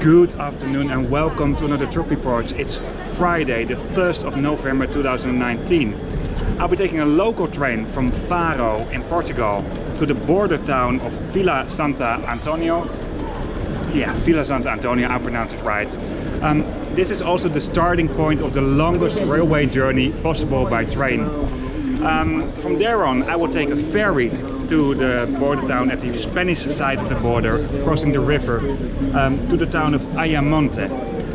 Good afternoon and welcome to another trip report. It's Friday, the 1st of November 2019. I'll be taking a local train from Faro in Portugal to the border town of Vila Santo António. Yeah, Vila Santo António, I pronounced it right. This is also the starting point of the longest railway journey possible by train. From there on, I will take a ferry to the border town at the Spanish side of the border, crossing the river to the town of Ayamonte.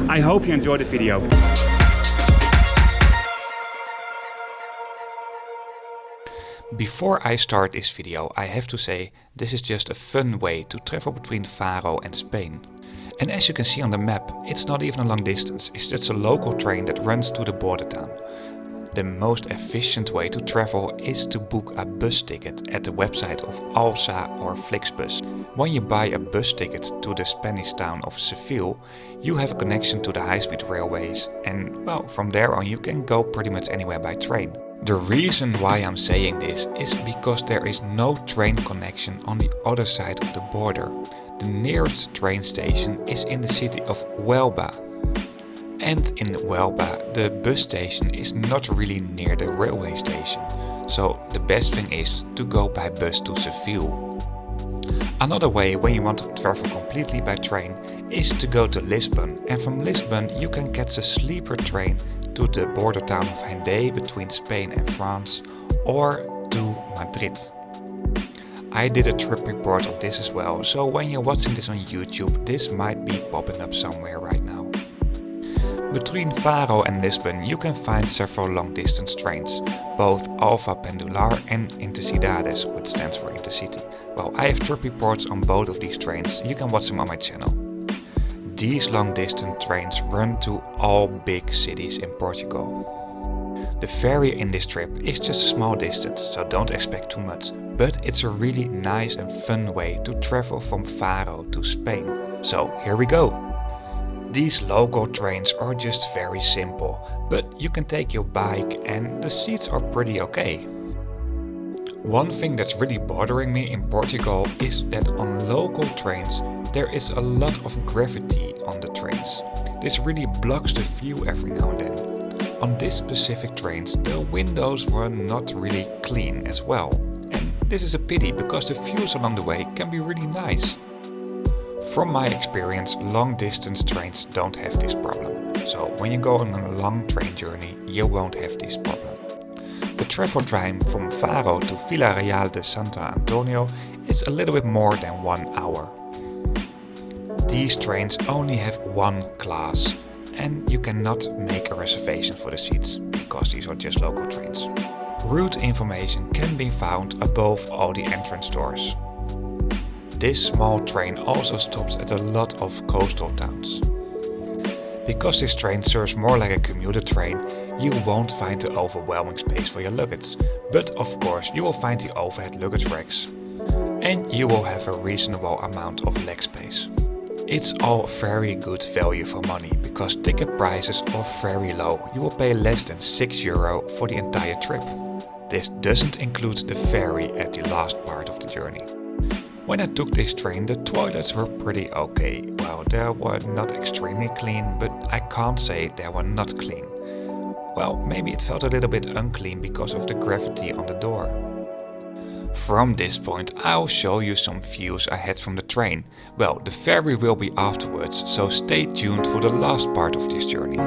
I hope you enjoy the video. Before I start this video, I have to say this is just a fun way to travel between Faro and Spain. And as you can see on the map, it's not even a long distance, it's just a local train that runs to the border town. The most efficient way to travel is to book a bus ticket at the website of Alsa or Flixbus. When you buy a bus ticket to the Spanish town of Seville, you have a connection to the high-speed railways and, well, from there on you can go pretty much anywhere by train. The reason why I'm saying this is because there is no train connection on the other side of the border. The nearest train station is in the city of Huelva. And in Huelva, the bus station is not really near the railway station, so the best thing is to go by bus to Seville. Another way when you want to travel completely by train is to go to Lisbon, and from Lisbon you can catch a sleeper train to the border town of Hendaye between Spain and France, or to Madrid. I did a trip report of this as well, so when you're watching this on YouTube, this might be popping up somewhere right now. Between Faro and Lisbon you can find several long-distance trains, both Alfa Pendular and Intercidades, which stands for Intercity. Well, I have trip reports on both of these trains, you can watch them on my channel. These long-distance trains run to all big cities in Portugal. The ferry in this trip is just a small distance, so don't expect too much, but it's a really nice and fun way to travel from Faro to Spain. So here we go! These local trains are just very simple, but you can take your bike and the seats are pretty okay. One thing that's really bothering me in Portugal is that on local trains there is a lot of graffiti on the trains. This really blocks the view every now and then. On this specific trains the windows were not really clean as well. And this is a pity because the views along the way can be really nice. From my experience, long-distance trains don't have this problem, so when you go on a long train journey, you won't have this problem. The travel time from Faro to Vila de Santo António is a little bit more than 1 hour. These trains only have one class, and you cannot make a reservation for the seats, because these are just local trains. Route information can be found above all the entrance doors. This small train also stops at a lot of coastal towns. Because this train serves more like a commuter train, you won't find the overwhelming space for your luggage, but of course you will find the overhead luggage racks. And you will have a reasonable amount of leg space. It's all very good value for money, because ticket prices are very low. You will pay less than €6 for the entire trip. This doesn't include the ferry at the last part of the journey. When I took this train, the toilets were pretty okay. Well, they were not extremely clean, but I can't say they were not clean. Well, maybe it felt a little bit unclean because of the graffiti on the door. From this point, I'll show you some views I had from the train. Well, the ferry will be afterwards, so stay tuned for the last part of this journey.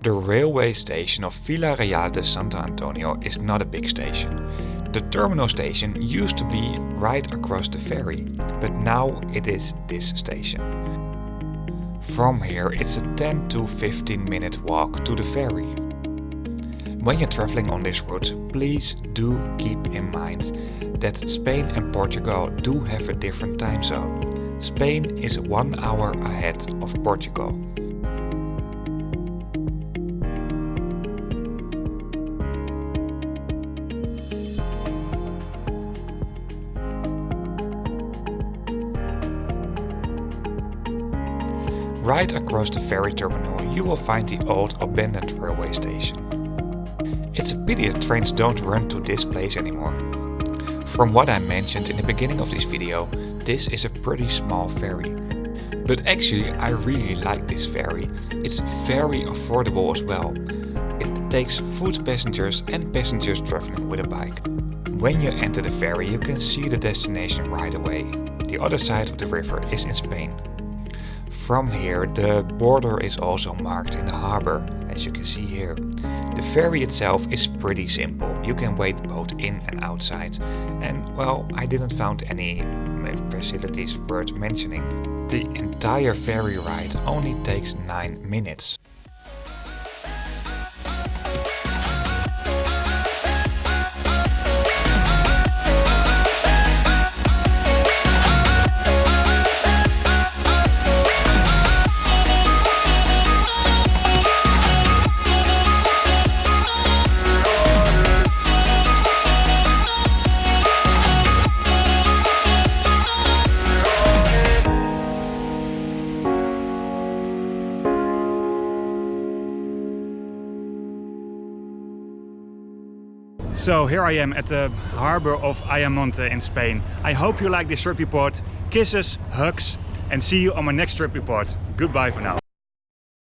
The railway station of Vila de Santo António is not a big station. The terminal station used to be right across the ferry, but now it is this station. From here it's a 10 to 15 minute walk to the ferry. When you're traveling on this route, please do keep in mind that Spain and Portugal do have a different time zone. Spain is 1 hour ahead of Portugal. Right across the ferry terminal you will find the old abandoned railway station. It's a pity that trains don't run to this place anymore. From what I mentioned in the beginning of this video, this is a pretty small ferry. But actually I really like this ferry. It's very affordable as well. It takes foot passengers and passengers traveling with a bike. When you enter the ferry you can see the destination right away. The other side of the river is in Spain. From here the border is also marked in the harbor, as you can see here. The ferry itself is pretty simple. You can wait both in and outside. And well, I didn't find any facilities worth mentioning. The entire ferry ride only takes 9 minutes. So here I am at the harbor of Ayamonte in Spain. I hope you like this trip report. Kisses, hugs, and see you on my next trip report. Goodbye for now.